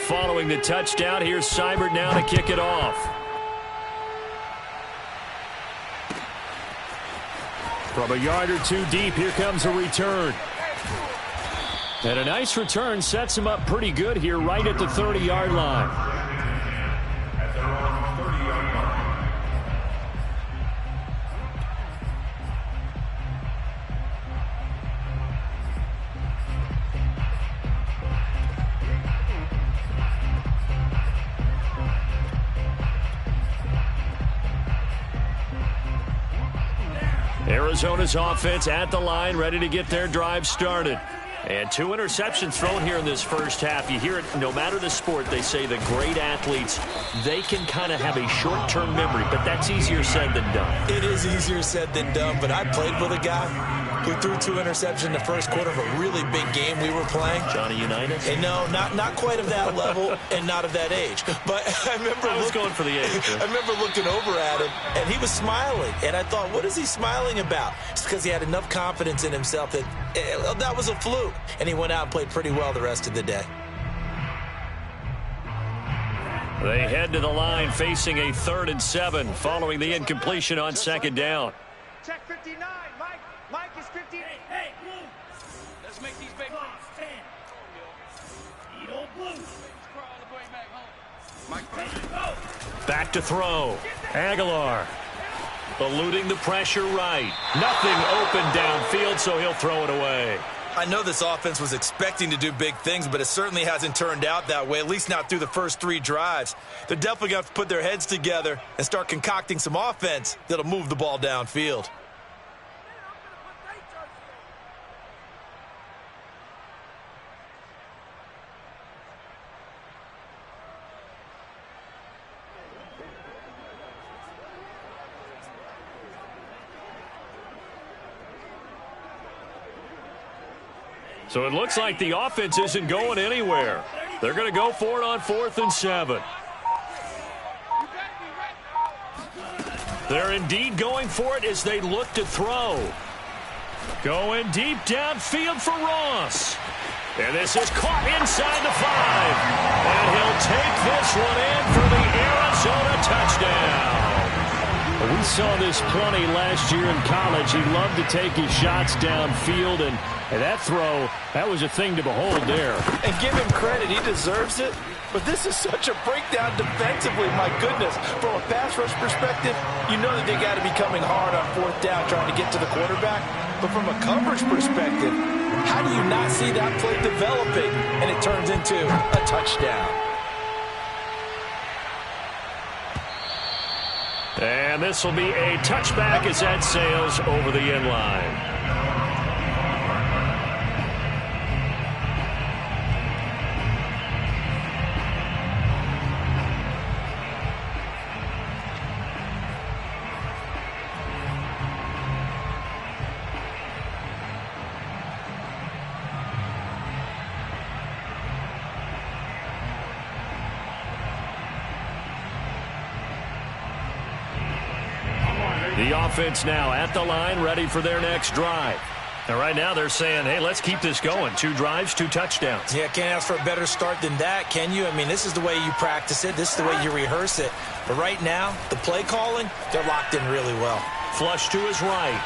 Following the touchdown, here's Seibert now to kick it off. From a yard or two deep, here comes a return. And a nice return sets him up pretty good here right at the 30-yard line. Arizona's offense at the line, ready to get their drive started. And 2 interceptions thrown here in this first half. You hear it, no matter the sport, they say the great athletes, they can kind of have a short-term memory, but that's easier said than done. It is easier said than done, but I played with a guy who threw 2 interceptions in the first quarter of a really big game we were playing. Johnny Unitas? And no, not quite of that level and not of that age. But I remember I was going for the age. I remember looking over at him, and he was smiling. And I thought, what is he smiling about? It's because he had enough confidence in himself that that was a fluke. And he went out and played pretty well the rest of the day. They head to the line facing a 3rd and 7 following the incompletion on 2nd down. Check 59, Mike. Mike is 50. Hey, blue. Let's make these big ones 10. Eat old blue. Crawl the way back home. Mike, back to throw. Aguilar eluding the pressure right. Nothing open downfield, so he'll throw it away. I know this offense was expecting to do big things, but it certainly hasn't turned out that way, at least not through the first 3 drives. They're definitely going to have to put their heads together and start concocting some offense that'll move the ball downfield. So it looks like the offense isn't going anywhere. They're going to go for it on 4th and 7. They're indeed going for it as they look to throw. Going deep downfield for Ross. And this is caught inside the 5. And he'll take this one in for the Arizona touchdown. We saw this plenty last year in college. He loved to take his shots downfield, and that throw, that was a thing to behold there. And give him credit, he deserves it. But this is such a breakdown defensively, my goodness. From a pass rush perspective, you know that they got to be coming hard on 4th down trying to get to the quarterback. But from a coverage perspective, how do you not see that play developing and it turns into a touchdown? And this will be a touchback as that sails over the end line. The offense now at the line, ready for their next drive. And right now they're saying, hey, let's keep this going. 2 drives, 2 touchdowns. Yeah, can't ask for a better start than that, can you? I mean, this is the way you practice it. This is the way you rehearse it. But right now, the play calling, they're locked in really well. Flush to his right.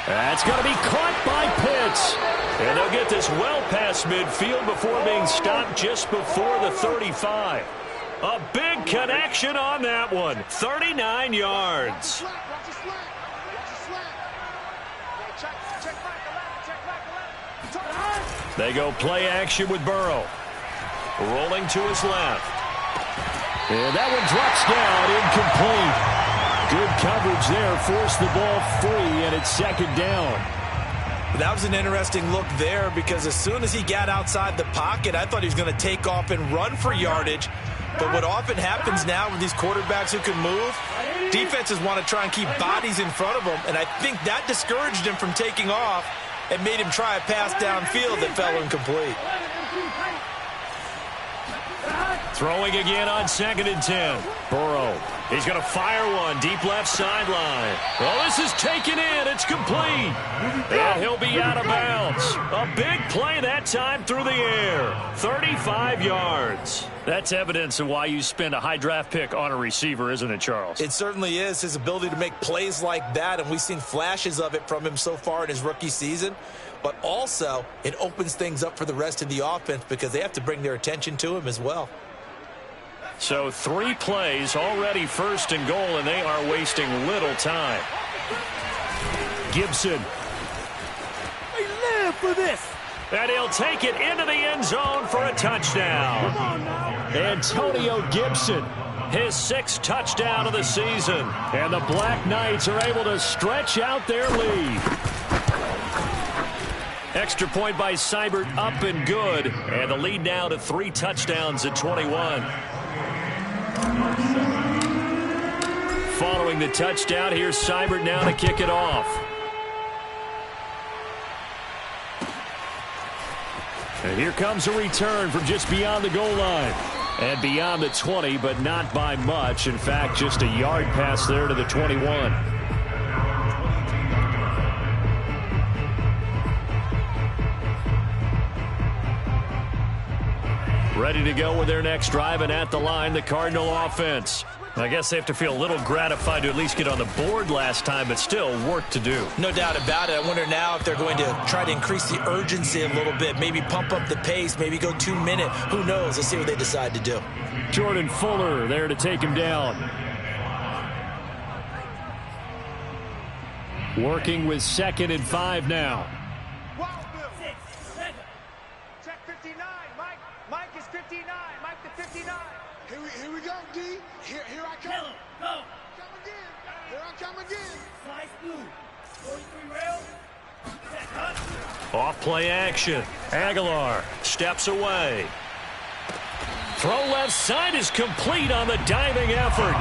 That's going to be caught by Pitts. And they'll get this well past midfield before being stopped just before the 35. A big connection on that one. 39 yards. They go play action with Burrow. Rolling to his left. And that one drops down, incomplete. Good coverage there, forced the ball free, and it's 2nd down. That was an interesting look there because as soon as he got outside the pocket, I thought he was going to take off and run for yardage. But what often happens now with these quarterbacks who can move, defenses want to try and keep bodies in front of them, and I think that discouraged him from taking off and made him try a pass downfield that fell incomplete. Throwing again on 2nd and 10. Burrow. He's going to fire one deep left sideline. Well, this is taken in. It's complete. And he'll be out of bounds. A big play that time through the air. 35 yards. That's evidence of why you spend a high draft pick on a receiver, isn't it, Charles? It certainly is. His ability to make plays like that, and we've seen flashes of it from him so far in his rookie season. But also, it opens things up for the rest of the offense because they have to bring their attention to him as well. So 3 plays, already 1st and goal, and they are wasting little time. Gibson. We live for this. And he'll take it into the end zone for a touchdown. Come on now. Antonio Gibson, his 6th touchdown of the season. And the Black Knights are able to stretch out their lead. Extra point by Seibert, up and good. And the lead now to 3 touchdowns at 21. Following the touchdown, here's Seibert now to kick it off. And here comes a return from just beyond the goal line. And beyond the 20, but not by much. In fact, just a yard pass there to the 21. Ready to go with their next drive, and at the line, the Cardinal offense. I guess they have to feel a little gratified to at least get on the board last time, but still work to do. No doubt about it. I wonder now if they're going to try to increase the urgency a little bit, maybe pump up the pace, maybe go 2-minute. Who knows? Let's see what they decide to do. Jordan Fuller there to take him down. Working with 2nd and 5 now. Wow, Bill. 6, 7. Check 59. Mike is 59. Mike the 59. Here we go, D. Here I come. Kill him. Go. Come again. Here I come again. Slice blue. 43 rail. Set cut. Off play action. Aguilar steps away. Throw left side is complete on the diving effort.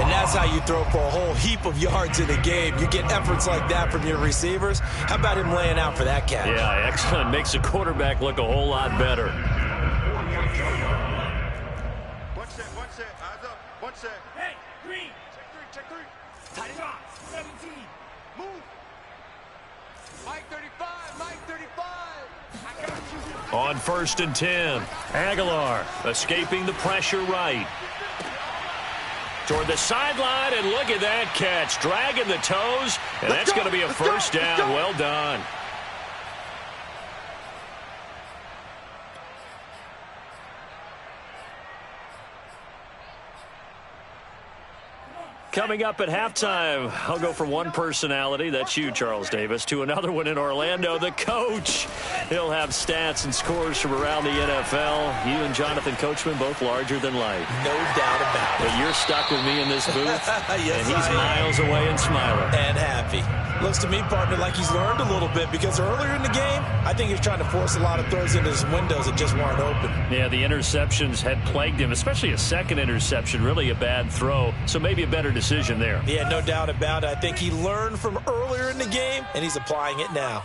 And that's how you throw for a whole heap of yards in a game. You get efforts like that from your receivers. How about him laying out for that catch? Yeah, excellent. Makes the quarterback look a whole lot better. One set. Eyes up. One set. Hey, green. Check three. Tight it up. 17. Move. Mike 35. Mike 35. I got you. On 1st and 10, Aguilar escaping the pressure right. Toward the sideline, and look at that catch. Dragging the toes, and that's going to be a first down. Well done. Coming up at halftime, I'll go from one personality, that's you, Charles Davis, to another one in Orlando, the coach. He'll have stats and scores from around the NFL. You and Jonathan Coachman, both larger than life. No doubt about it. But you're stuck with me in this booth, Yes, and he's I am. miles away and smiling. And happy. Looks to me, partner, like he's learned a little bit because earlier in the game, I think he was trying to force a lot of throws into his windows that just weren't open. Yeah, the interceptions had plagued him, especially a second interception, really a bad throw, so maybe a better decision there. Yeah, no doubt about it. I think he learned from earlier in the game, and he's applying it now.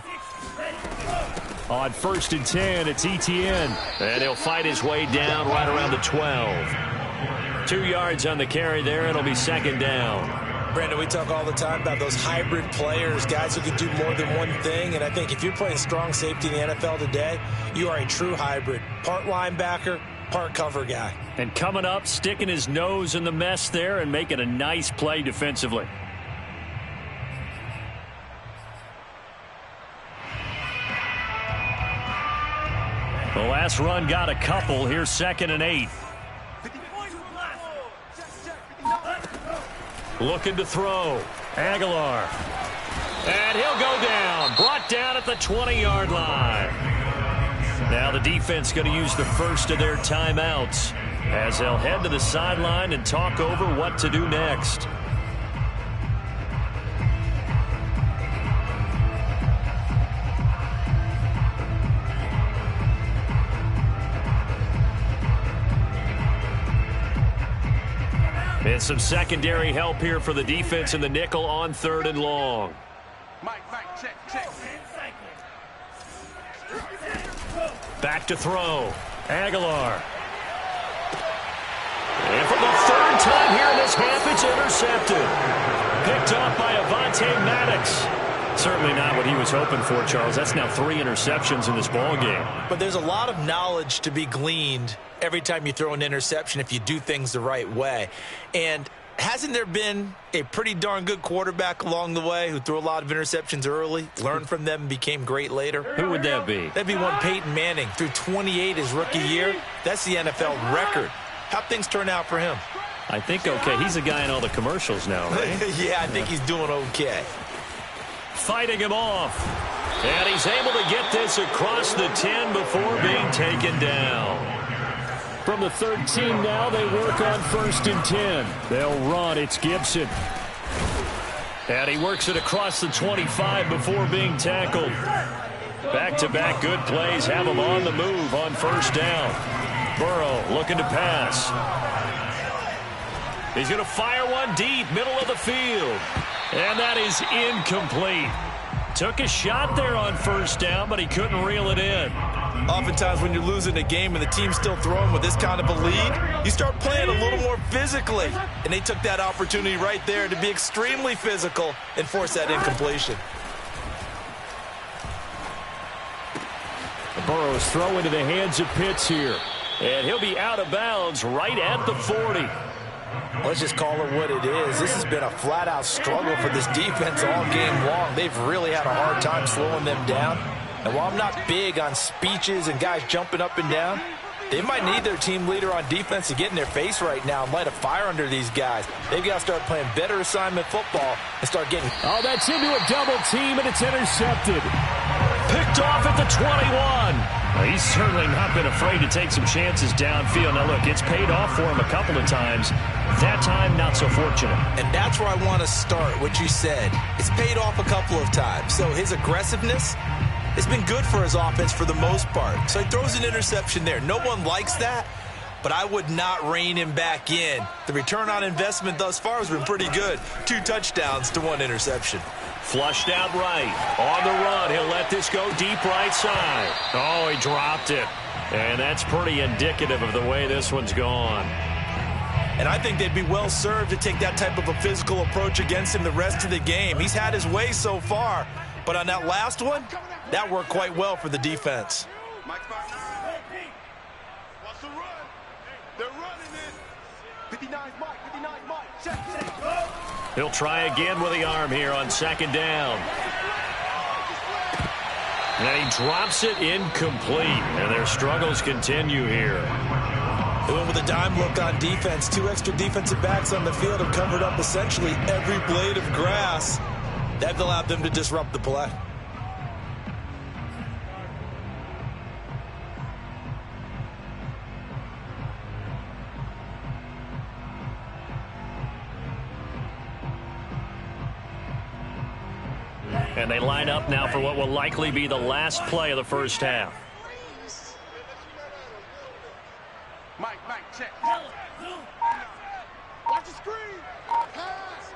On 1st and 10, it's Etienne, and he'll fight his way down right around the 12. 2 yards on the carry there, it'll be 2nd down. Brandon, we talk all the time about those hybrid players, guys who can do more than one thing, and I think if you're playing strong safety in the NFL today, you are a true hybrid. Part linebacker, part cover guy. And coming up, sticking his nose in the mess there and making a nice play defensively. The last run got a couple. Here's 2nd and 8. Looking to throw. Aguilar. And he'll go down. Brought down at the 20-yard line. Now the defense going to use the first of their timeouts as they'll head to the sideline and talk over what to do next. And some secondary help here for the defense in the nickel on 3rd and long. Mike, check. Back to throw. Aguilar. And for the third time here in this half, it's intercepted. Picked off by Avonte Maddox. Certainly not what he was hoping for, Charles. That's now 3 interceptions in this ball game. But there's a lot of knowledge to be gleaned every time you throw an interception if you do things the right way. And hasn't there been a pretty darn good quarterback along the way who threw a lot of interceptions early, learned from them, and became great later? Who would that be? That'd be one Peyton Manning. Threw 28 his rookie year. That's the NFL record. How'd things turn out for him? I think okay. He's a guy in all the commercials now, right? Yeah, I think he's doing okay. Fighting him off. And he's able to get this across the 10 before being taken down. From the 13 now, they work on 1st and 10. They'll run. It's Gibson. And he works it across the 25 before being tackled. Back-to-back good plays have him on the move on 1st down. Burrow looking to pass. He's going to fire one deep, middle of the field. And that is incomplete. Took a shot there on 1st down, but he couldn't reel it in. Oftentimes when you're losing a game and the team's still throwing with this kind of a lead, you start playing a little more physically. And they took that opportunity right there to be extremely physical and force that incompletion. Burrow's throw into the hands of Pitts here. And he'll be out of bounds right at the 40. Let's just call it what it is. This has been a flat-out struggle for this defense all game long. They've really had a hard time slowing them down. And while I'm not big on speeches and guys jumping up and down, they might need their team leader on defense to get in their face right now and light a fire under these guys. They've got to start playing better assignment football and start getting... Oh, that's into a double team, and it's intercepted. Picked off at the 21. He's certainly not been afraid to take some chances downfield. Now, look, it's paid off for him a couple of times. That time, not so fortunate. And that's where I want to start, what you said. It's paid off a couple of times. So his aggressiveness has been good for his offense for the most part. So he throws an interception there. No one likes that, but I would not rein him back in. The return on investment thus far has been pretty good. 2 touchdowns to 1 interception. Flushed out right. On the run, he'll let this go deep right side. Oh, he dropped it. And that's pretty indicative of the way this one's gone. And I think they'd be well served to take that type of a physical approach against him the rest of the game. He's had his way so far, but on that last one, that worked quite well for the defense. Mike 5-9. What's the run? They're running it. 59 Mike, 59 Mike. Check. He'll try again with the arm here on 2nd down. And he drops it incomplete. And their struggles continue here. They went with a dime look on defense. 2 extra defensive backs on the field have covered up essentially every blade of grass. That allowed them to disrupt the play. And they line up now for what will likely be the last play of the 1st half. Mike, check. Watch the screen. Pass.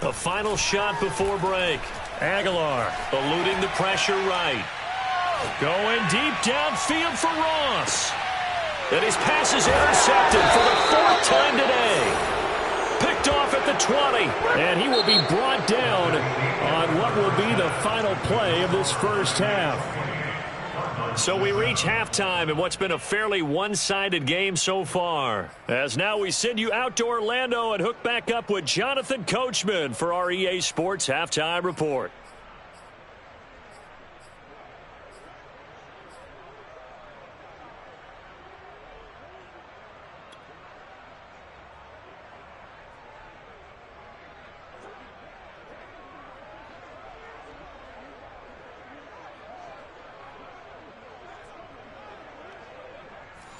The final shot before break. Aguilar eluding the pressure right. Going deep downfield for Ross. And his pass is intercepted for the 4th time today. Picked off at the 20. And he will be brought down on what will be the final play of this 1st half. So we reach halftime in what's been a fairly one-sided game so far. As now we send you out to Orlando and hook back up with Jonathan Coachman for our EA Sports Halftime Report.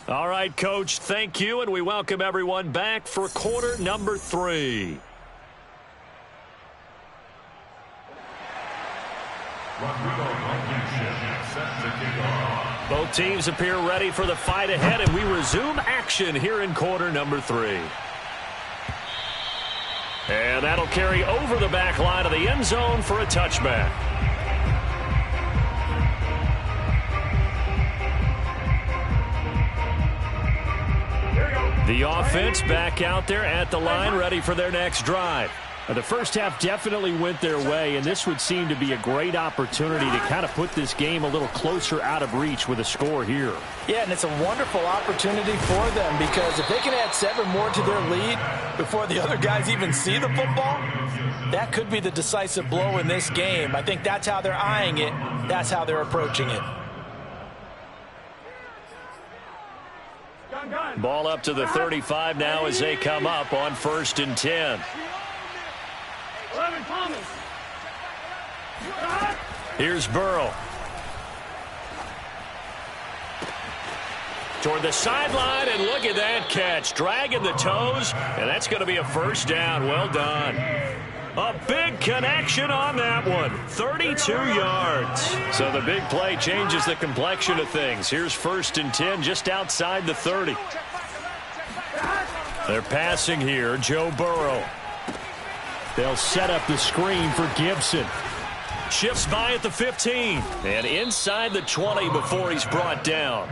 All right, Coach, thank you, and we welcome everyone back for quarter number 3. Both teams appear ready for the fight ahead, and we resume action here in quarter number 3. And that'll carry over the back line of the end zone for a touchback. The offense back out there at the line, ready for their next drive. The first half definitely went their way, and this would seem to be a great opportunity to kind of put this game a little closer out of reach with a score here. Yeah, and it's a wonderful opportunity for them because if they can add 7 more to their lead before the other guys even see the football, that could be the decisive blow in this game. I think that's how they're eyeing it. That's how they're approaching it. Ball up to the 35 now as they come up on 1st and 10. Here's Burrow. Toward the sideline, and look at that catch. Dragging the toes, and that's going to be a first down. Well done. A big connection on that one. 32 yards. So the big play changes the complexion of things. Here's 1st and 10 just outside the 30. They're passing here. Joe Burrow. They'll set up the screen for Gibson. Shifts by at the 15. And inside the 20 before he's brought down.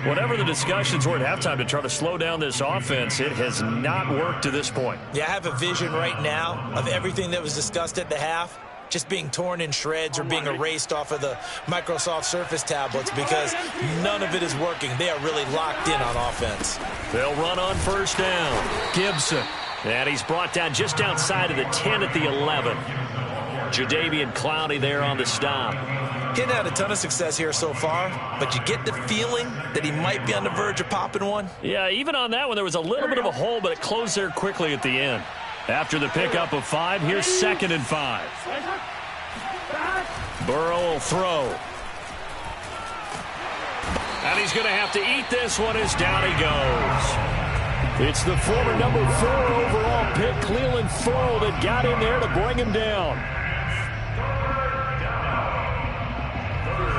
Whatever the discussions were at halftime to try to slow down this offense, it has not worked to this point. Yeah, I have a vision right now of everything that was discussed at the half just being torn in shreds or being erased off of the Microsoft Surface tablets because none of it is working. They are really locked in on offense. They'll run on 1st down. Gibson. And he's brought down just outside of the 10 at the 11. Jadeveon Clowney there on the stop. He hasn't had a ton of success here so far, but you get the feeling that he might be on the verge of popping one. Yeah, even on that one, there was a little bit of a hole, but it closed there quickly at the end. After the pickup of 5, here's 2nd and 5. Burrow will throw. And he's going to have to eat this one as down he goes. It's the former number 4 overall pick, Cleveland Ferrell, that got in there to bring him down.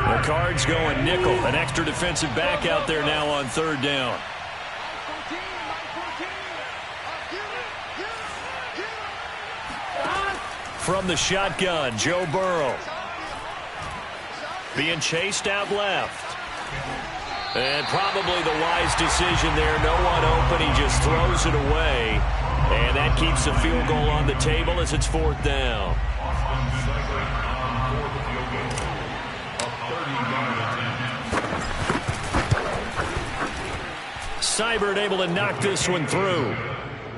The Cards going nickel. An extra defensive back out there now on 3rd down. From the shotgun, Joe Burrow. Being chased out left. And probably the wise decision there. No one open. He just throws it away. And that keeps the field goal on the table as it's 4th down. Seibert able to knock this one through.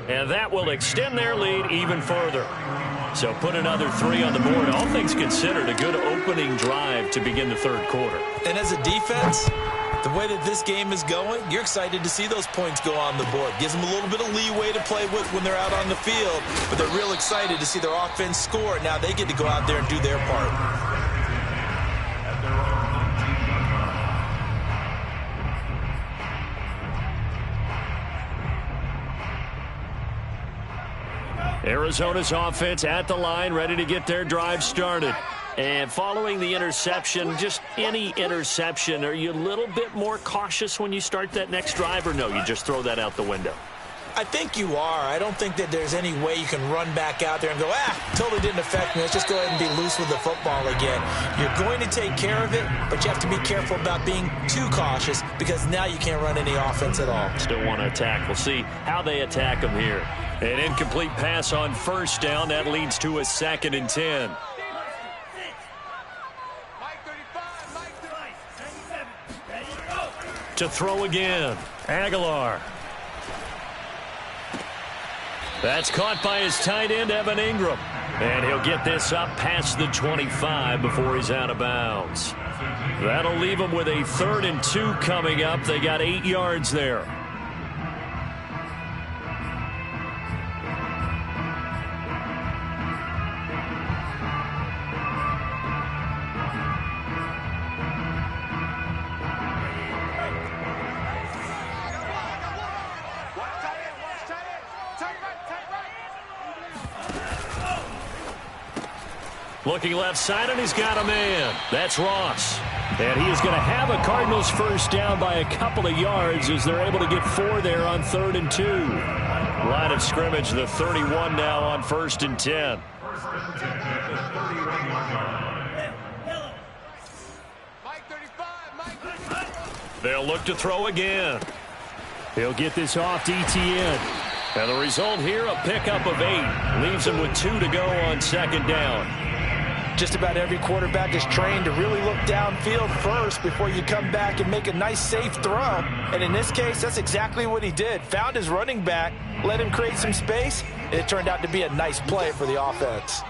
And that will extend their lead even further. So put another 3 on the board. All things considered, a good opening drive to begin the 3rd quarter. And as a defense, the way that this game is going, you're excited to see those points go on the board. Gives them a little bit of leeway to play with when they're out on the field. But they're real excited to see their offense score. Now they get to go out there and do their part. Arizona's offense at the line, ready to get their drive started. And following the interception, just any interception, are you a little bit more cautious when you start that next drive, or no, you just throw that out the window? I think you are. I don't think that there's any way you can run back out there and go, totally didn't affect me. Let's just go ahead and be loose with the football again. You're going to take care of it, but you have to be careful about being too cautious because now you can't run any offense at all. Still want to attack. We'll see how they attack them here. An incomplete pass on 1st down. That leads to a 2nd and 10. To throw again. Aguilar. That's caught by his tight end, Evan Ingram. And he'll get this up past the 25 before he's out of bounds. That'll leave him with a 3rd and 2 coming up. They got 8 yards there. Looking left side, and he's got a man. That's Ross. And he is going to have a Cardinals 1st down by a couple of yards as they're able to get 4 there on 3rd and 2. Line of scrimmage, the 31 now on 1st and 10. They'll look to throw again. He'll get this off to ETN. And the result here, a pickup of 8. Leaves him with 2 to go on second down. Just about every quarterback is trained to really look downfield first before you come back and make a nice, safe throw. And in this case, that's exactly what he did. Found his running back, let him create some space, and it turned out to be a nice play for the offense.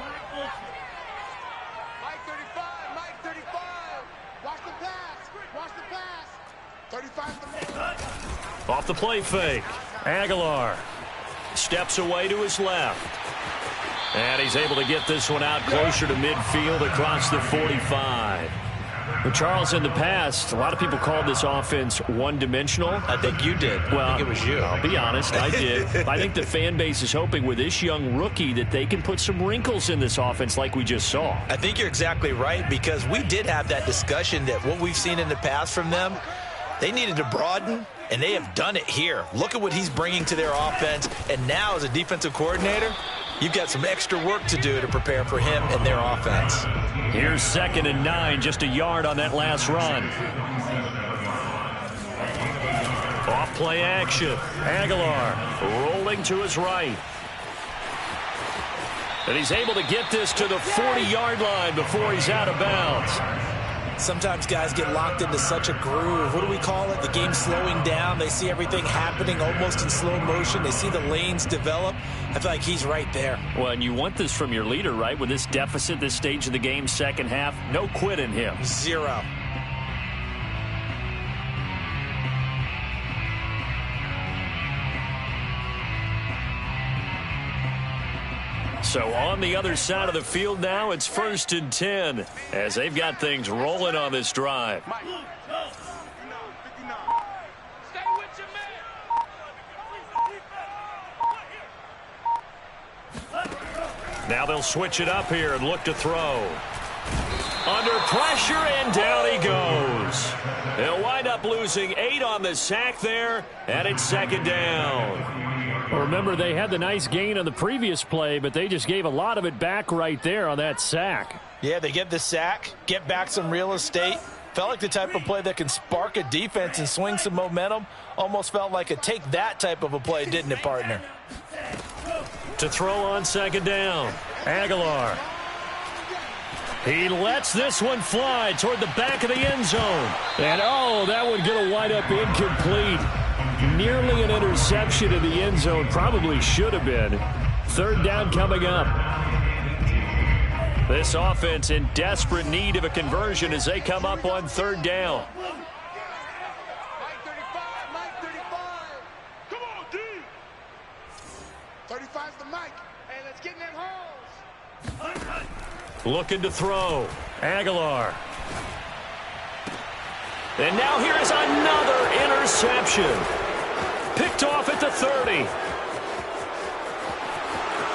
Mike 35, Mike 35. Watch the pass. Watch the pass. 35 the man. Off the play fake. Aguilar steps away to his left. And he's able to get this one out closer to midfield across the 45. Well, Charles, in the past, a lot of people called this offense one-dimensional. I think you did. Well, I think it was you. I'll be honest, I did. I think the fan base is hoping with this young rookie that they can put some wrinkles in this offense like we just saw. I think you're exactly right, because we did have that discussion that what we've seen in the past from them, they needed to broaden, and they have done it here. Look at what he's bringing to their offense, and now as a defensive coordinator, you've got some extra work to do to prepare for him and their offense. Here's 2nd and 9, just a yard on that last run. Off play action. Aguilar rolling to his right. And he's able to get this to the 40-yard line before he's out of bounds. Sometimes guys get locked into such a groove. What do we call it? The game slowing down. They see everything happening almost in slow motion. They see the lanes develop. I feel like he's right there. Well, and you want this from your leader, right? With this deficit, this stage of the game, second half, no quit in him. 0. So on the other side of the field now, it's 1st and 10 as they've got things rolling on this drive. Stay with your man. Now they'll switch it up here and look to throw. Under pressure, and down he goes. They'll wind up losing 8 on the sack there, and it's 2nd down. Well, remember, they had the nice gain on the previous play, but they just gave a lot of it back right there on that sack. Yeah, they get the sack, get back some real estate. Felt like the type of play that can spark a defense and swing some momentum. Almost felt like a take that type of a play, didn't it, partner? To throw on 2nd down, Aguilar. He lets this one fly toward the back of the end zone. And, oh, that one going to wind up incomplete. Nearly an interception in the end zone. Probably should have been. 3rd down coming up. This offense in desperate need of a conversion as they come up on 3rd down. Mike 35, Mike 35. Come on, D. 35's the Mike. Hey, let's get in them holes. Looking to throw. Aguilar. And now here is another interception. Picked off at the 30.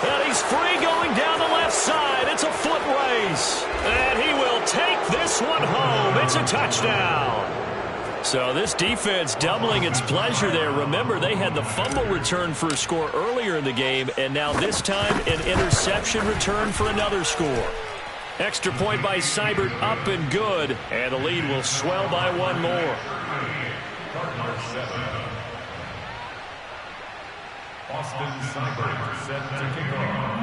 And he's free going down the left side. It's a foot race. And he will take this one home. It's a touchdown. So this defense doubling its pleasure there. Remember, they had the fumble return for a score earlier in the game, and now this time an interception return for another score. Extra point by Seibert, up and good, and the lead will swell by 1 more. Austin Seibert set to kick off.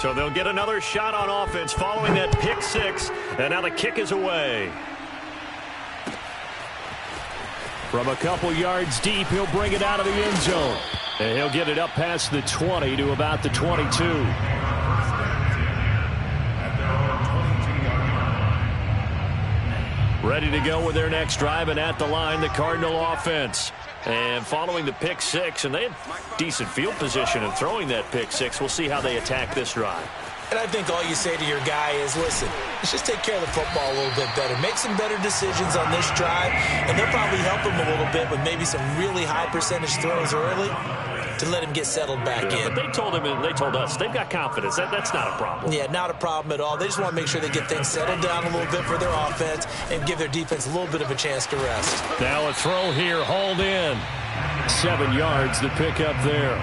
So they'll get another shot on offense following that pick 6, and now the kick is away. From a couple yards deep, he'll bring it out of the end zone. And he'll get it up past the 20 to about the 22. Ready to go with their next drive, and at the line, the Cardinal offense. And following the pick 6, and they had decent field position in throwing that pick 6. We'll see how they attack this drive. And I think all you say to your guy is, listen, let's just take care of the football a little bit better. Make some better decisions on this drive, and they'll probably help him a little bit with maybe some really high percentage throws early to let him get settled back in. But they told him, and they told us, they've got confidence. That's not a problem. Yeah, not a problem at all. They just want to make sure they get things settled down a little bit for their offense and give their defense a little bit of a chance to rest. Now a throw here, hauled in. 7 yards, the pickup there.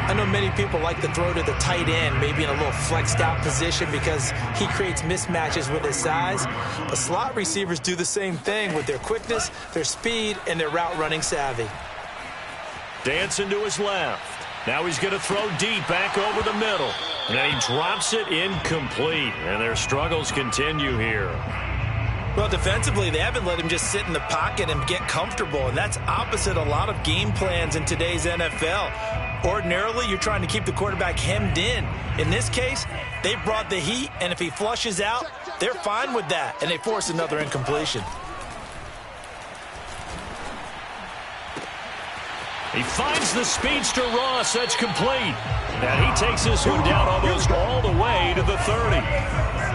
I know many people like to throw to the tight end, maybe in a little flexed out position because he creates mismatches with his size. But slot receivers do the same thing with their quickness, their speed, and their route running savvy. Dancing to his left. Now he's going to throw deep back over the middle. And he drops it incomplete. And their struggles continue here. Well, defensively, they haven't let him just sit in the pocket and get comfortable, and that's opposite a lot of game plans in today's NFL. Ordinarily, you're trying to keep the quarterback hemmed in. In this case, they brought the heat, and if he flushes out, they're fine with that, and they force another incompletion. He finds the speedster Ross. That's complete. And he takes this one down almost all the way to the 30.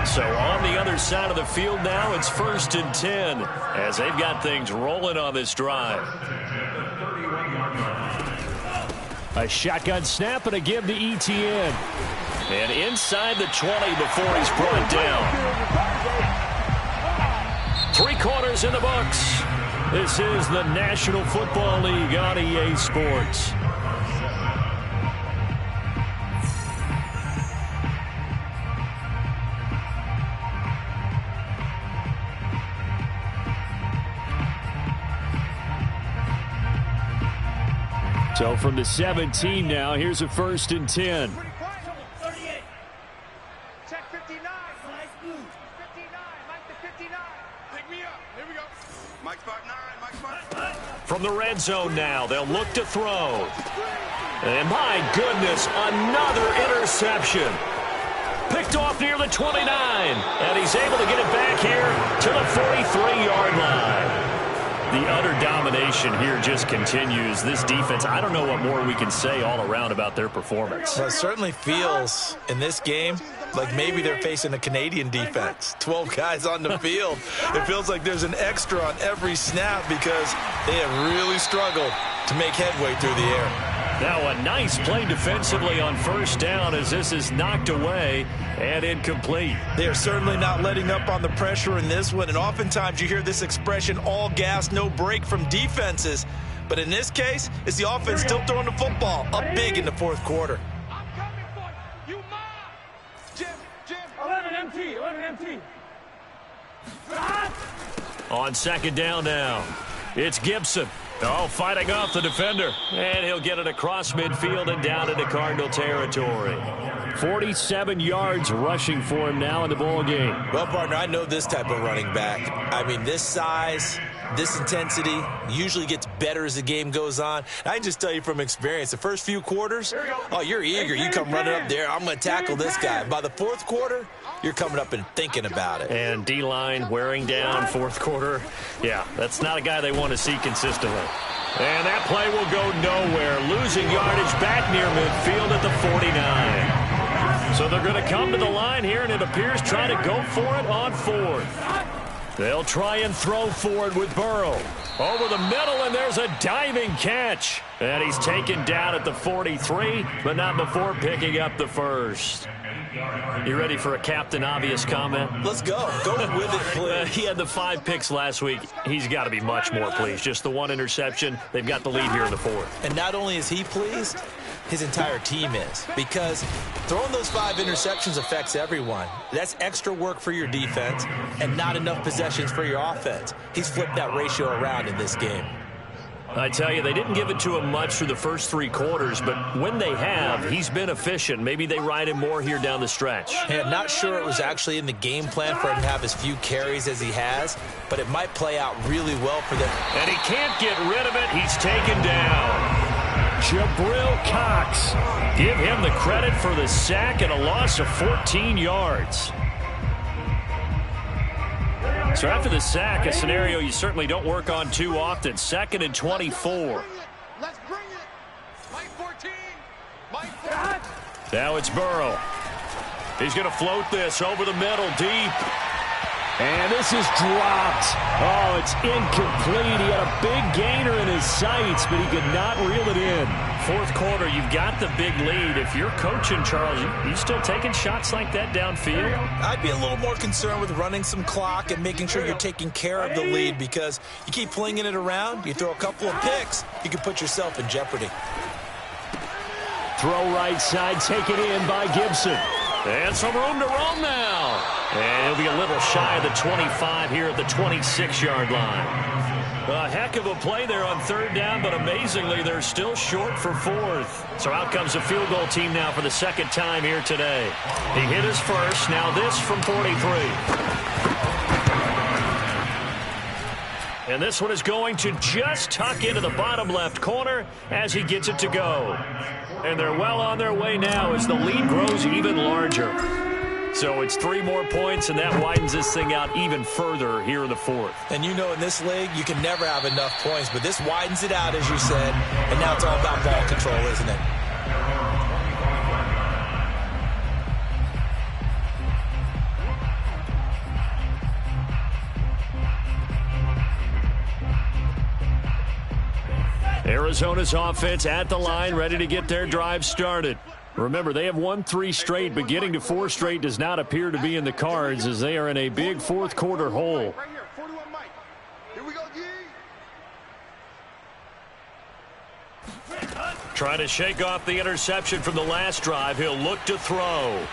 So on the other side of the field now, it's 1st and 10 as they've got things rolling on this drive. A shotgun snap and a give to ETN. And inside the 20 before he's brought down. 3 quarters in the books. This is the National Football League on EA Sports. So from the 17 now, here's a 1st and 10. 38. Check 59. Nice move. 59. Mike to 59. Pick me up. Here we go. Mike spot 9. Mike spot 9. From the red zone now, they'll look to throw. And my goodness, another interception. Picked off near the 29. And he's able to get it back here to the 43-yard line. The utter domination here just continues. This defense, I don't know what more we can say all around about their performance. Well, it certainly feels in this game like maybe they're facing a Canadian defense. 12 guys on the field. It feels like there's an extra on every snap because they have really struggled to make headway through the air. Now a nice play defensively on 1st down as this is knocked away and incomplete. They are certainly not letting up on the pressure in this one, and oftentimes you hear this expression, all gas, no break from defenses. But in this case, it's the offense still throwing the football up big in the 4th quarter. I'm coming for you. You mom. Jim. 11 MT. 11 MT. On 2nd down now, it's Gibson. Oh, fighting off the defender. And he'll get it across midfield and down into Cardinal territory. 47 yards rushing for him now in the ball game. Well, partner, I know this type of running back. I mean, this size, this intensity usually gets better as the game goes on. I can just tell you from experience, the first few quarters, oh, you're eager. You come running up there, I'm going to tackle this guy. By the 4th quarter, you're coming up and thinking about it. And D-line wearing down 4th quarter. Yeah, that's not a guy they want to see consistently. And that play will go nowhere. Losing yardage back near midfield at the 49. So they're going to come to the line here, and it appears trying to go for it on 4th. They'll try and throw for it with Burrow. Over the middle, and there's a diving catch. And he's taken down at the 43, but not before picking up the 1st. You ready for a Captain Obvious comment? Let's go. Go with it, please. He had the 5 picks last week. He's got to be much more pleased. Just the 1 interception. They've got the lead here in the 4th. And not only is he pleased, his entire team is. Because throwing those 5 interceptions affects everyone. That's extra work for your defense and not enough possessions for your offense. He's flipped that ratio around in this game. I tell you, they didn't give it to him much through the first 3 quarters, but when they have, he's been efficient. Maybe they ride him more here down the stretch. And not sure it was actually in the game plan for him to have as few carries as he has, but it might play out really well for them. And he can't get rid of it. He's taken down. Jabril Cox. Give him the credit for the sack and a loss of 14 yards. So after the sack, a scenario you certainly don't work on too often. 2nd and 24. Let's bring it. Mike 14. Mike 14. Now it's Burrow. He's going to float this over the middle, deep. And this is dropped. Oh, it's incomplete. He had a big gainer in his sights, but he could not reel it in. 4th quarter, you've got the big lead. If you're coaching, Charles, you still taking shots like that downfield? I'd be a little more concerned with running some clock and making sure you're taking care of the lead, because you keep flinging it around, you throw a couple of picks, you can put yourself in jeopardy. Throw right side, taken in by Gibson. And some room to roam now. And he'll be a little shy of the 25 here at the 26-yard line. A heck of a play there on third down, but amazingly, they're still short for fourth. So out comes the field goal team now for the second time here today. He hit his first. Now this from 43. And this one is going to just tuck into the bottom left corner as he gets it to go. And they're well on their way now as the lead grows even larger. So it's 3 more points, and that widens this thing out even further here in the fourth. And you know in this league, you can never have enough points, but this widens it out, as you said, and now it's all about ball control, isn't it? Arizona's offense at the line, ready to get their drive started. Remember, they have won 3 straight, but getting to 4 straight does not appear to be in the cards as they are in a big fourth quarter hole. Right here, 41 Mike. Here we go, G. Trying to shake off the interception from the last drive. He'll look to throw.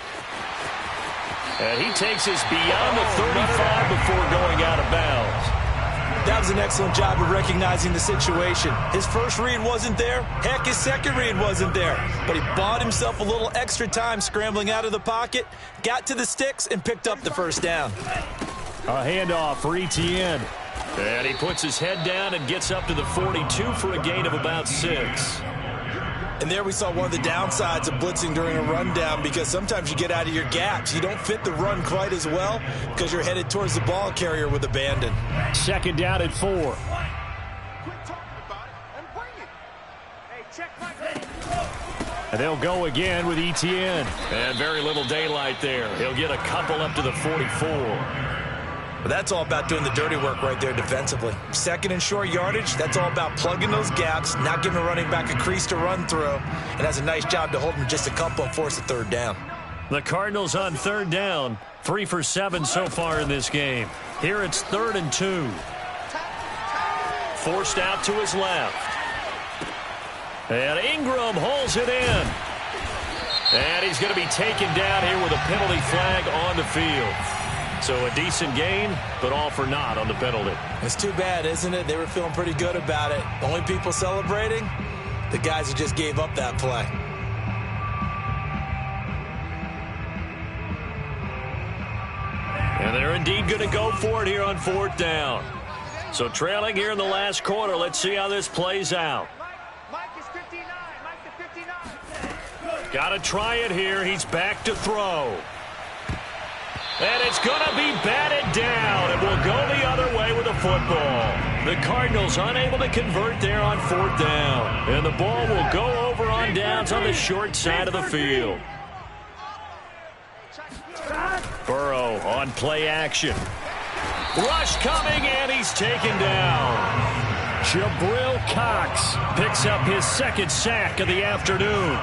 And he takes us beyond the 35 before going out of bounds. That was an excellent job of recognizing the situation. His first read wasn't there. Heck, his second read wasn't there. But he bought himself a little extra time scrambling out of the pocket, got to the sticks, and picked up the first down. A handoff for Etienne. And he puts his head down and gets up to the 42 for a gain of about 6. And there we saw one of the downsides of blitzing during a rundown, because sometimes you get out of your gaps. You don't fit the run quite as well because you're headed towards the ball carrier with abandon. Second down at 4. Quit talking about it and bring it. Hey, check my And they'll go again with Etienne. And very little daylight there. He'll get a couple up to the 44. But that's all about doing the dirty work right there defensively. Second and short yardage, that's all about plugging those gaps, not giving a running back a crease to run through, and has a nice job to hold him just a couple and force a third down. The Cardinals on third down, 3 for 7 so far in this game. Here it's 3rd and 2. Forced out to his left. And Ingram holds it in. And he's going to be taken down here with a penalty flag on the field. So a decent gain, but all for naught on the penalty. It's too bad, isn't it? They were feeling pretty good about it. Only people celebrating, the guys who just gave up that play. And they're indeed going to go for it here on 4th down. So trailing here in the last quarter, let's see how this plays out. Mike is 59. Mike the 59. Got to try it here. He's back to throw. And it's going to be batted down. It will go the other way with the football. The Cardinals unable to convert there on 4th down. And the ball will go over on downs on the short side of the field. Burrow on play action. Rush coming, and he's taken down. Jabril Cox picks up his 2nd sack of the afternoon.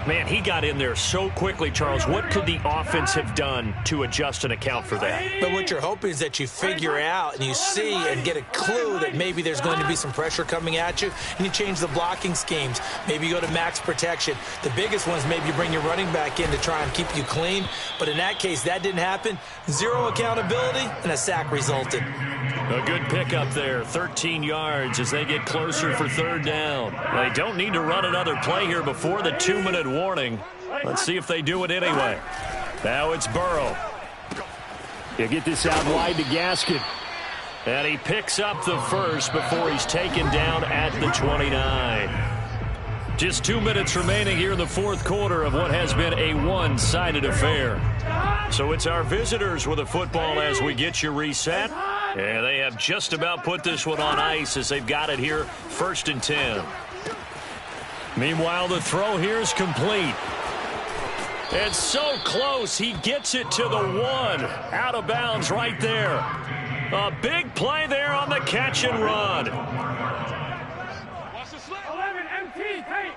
Man, he got in there so quickly, Charles. What could the offense have done to adjust and account for that? But what you're hoping is that you figure out and you see and get a clue that maybe there's going to be some pressure coming at you, and you change the blocking schemes. Maybe you go to max protection. The biggest one is maybe you bring your running back in to try and keep you clean. But in that case, that didn't happen. 0 accountability, and a sack resulted. A good pickup there, 13 yards as they get closer for 3rd down. They don't need to run another play here before the 2-minute warning. Let's see if they do it anyway. Now it's Burrow. He'll get this out wide to Gaskin. And he picks up the first before he's taken down at the 29. Just 2 minutes remaining here in the 4th quarter of what has been a one-sided affair. So it's our visitors with a football as we get you reset. And they have just about put this one on ice as they've got it here, 1st and 10. Meanwhile, the throw here is complete. It's so close. He gets it to the 1. Out of bounds right there. A big play there on the catch and run. 11 MT paint.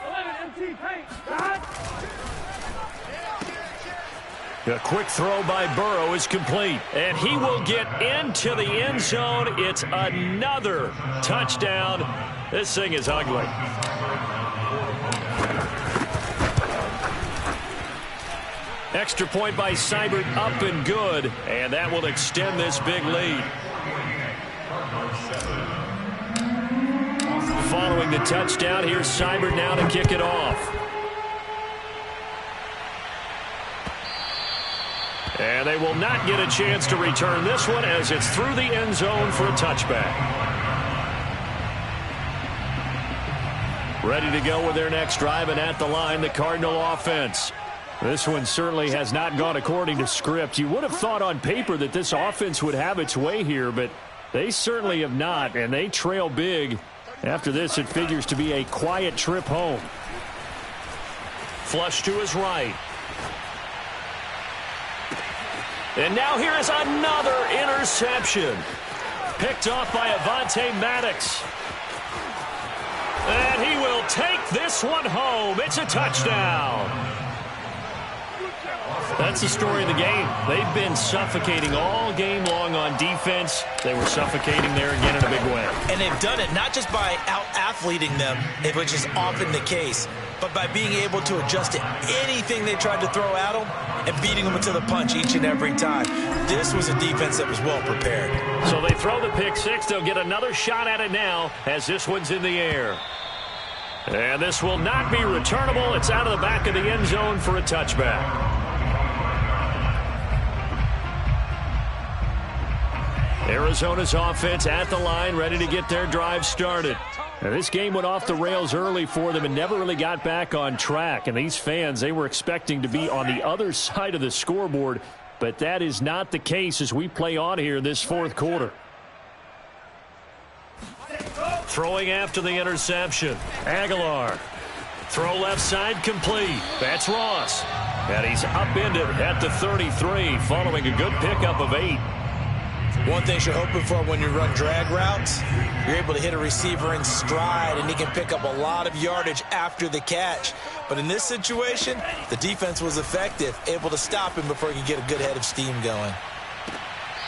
11 MT paint. A quick throw by Burrow is complete. And he will get into the end zone. It's another touchdown. This thing is ugly. Extra point by Seibert, up and good, and that will extend this big lead. Following the touchdown, here's Seibert now to kick it off. And they will not get a chance to return this one as it's through the end zone for a touchback. Ready to go with their next drive, and at the line, the Cardinal offense. This one certainly has not gone according to script. You would have thought on paper that this offense would have its way here, but they certainly have not, and they trail big. After this, it figures to be a quiet trip home. Flush to his right. And now here is another interception. Picked off by Avonte Maddox. And he will take this one home. It's a touchdown. That's the story of the game. They've been suffocating all game long on defense. They were suffocating there again in a big way. And they've done it not just by out-athleting them, which is often the case, but by being able to adjust to anything they tried to throw at them and beating them to the punch each and every time. This was a defense that was well prepared. So they throw the pick six. They'll get another shot at it now as this one's in the air. And this will not be returnable. It's out of the back of the end zone for a touchback. Arizona's offense at the line, ready to get their drive started. Now, this game went off the rails early for them and never really got back on track. And these fans, they were expecting to be on the other side of the scoreboard, but that is not the case as we play on here this fourth quarter. Throwing after the interception, Aguilar. Throw left side complete. That's Ross. And he's upended at the 33 following a good pickup of 8. One thing you're hoping for when you run drag routes, you're able to hit a receiver in stride, and he can pick up a lot of yardage after the catch. But in this situation, the defense was effective, able to stop him before he could get a good head of steam going.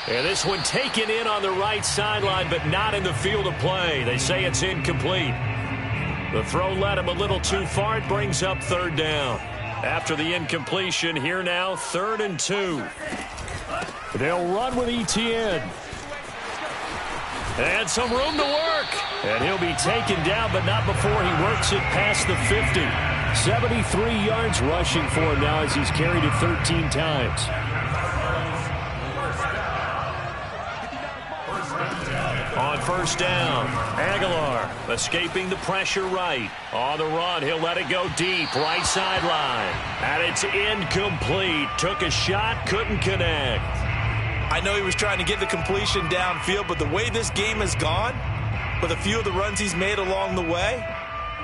And this one taken in on the right sideline, but not in the field of play. They say it's incomplete. The throw led him a little too far. It brings up third down. After the incompletion, here now, 3rd and 2. They'll run with Etienne. And some room to work. And he'll be taken down, but not before he works it past the 50. 73 yards rushing for him now as he's carried it 13 times. On first down, Aguilar escaping the pressure right. On the run, he'll let it go deep, right sideline. And it's incomplete. Took a shot, couldn't connect. I know he was trying to get the completion downfield, but the way this game has gone, with a few of the runs he's made along the way,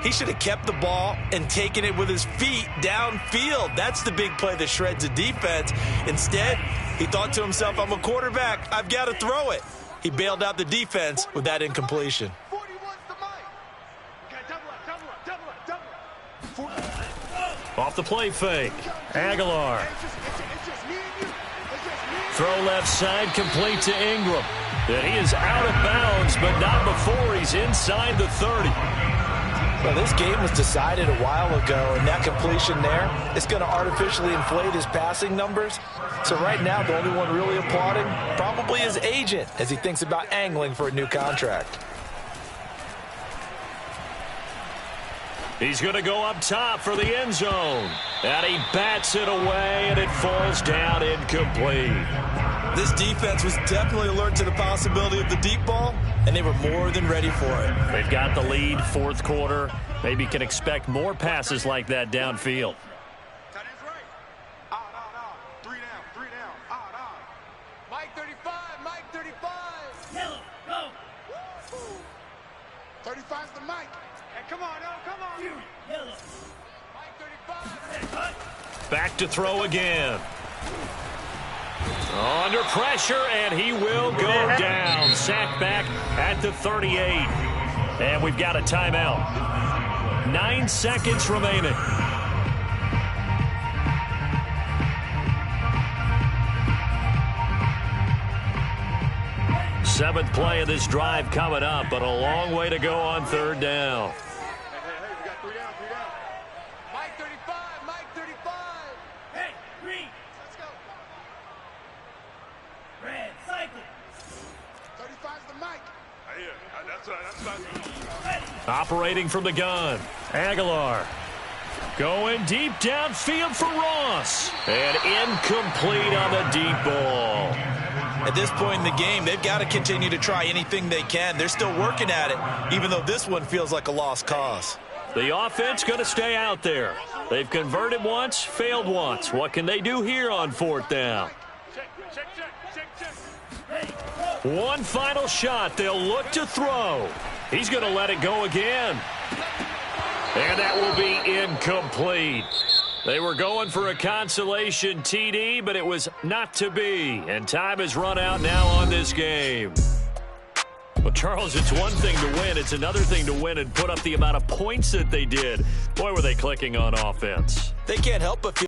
he should have kept the ball and taken it with his feet downfield. That's the big play that shreds a defense. Instead, he thought to himself, I'm a quarterback, I've got to throw it. He bailed out the defense with that incompletion. Off the play fake, Aguilar. Throw left side, complete to Ingram. And he is out of bounds, but not before he's inside the 30. Well, this game was decided a while ago, and that completion there is going to artificially inflate his passing numbers. So right now, the only one really applauding probably his agent as he thinks about angling for a new contract. He's going to go up top for the end zone. And he bats it away, and it falls down incomplete. This defense was definitely alert to the possibility of the deep ball, and they were more than ready for it. They've got the lead, fourth quarter. Maybe can expect more passes like that downfield. Mike 35, Mike 35. Yellow, go. 35's the Mike. Hey, come on, come on. Yellow. Mike 35. Back to throw again. Under pressure, and he will go down. Sacked back at the 38. And we've got a timeout. 9 seconds remaining. Seventh play of this drive coming up, but a long way to go on third down. Hey, we got 3 down. Mike 35, Mike 35. Hey, green. Operating from the gun, Aguilar. Going deep downfield for Ross. And incomplete on the deep ball. At this point in the game, they've got to continue to try anything they can. They're still working at it, even though this one feels like a lost cause. The offense going to stay out there. They've converted once, failed once. What can they do here on 4th down? One final shot. They'll look to throw. He's going to let it go again. And that will be incomplete. They were going for a consolation TD, but it was not to be. And time has run out now on this game. Well, Charles, it's one thing to win. It's another thing to win and put up the amount of points that they did. Boy, were they clicking on offense. They can't help but feel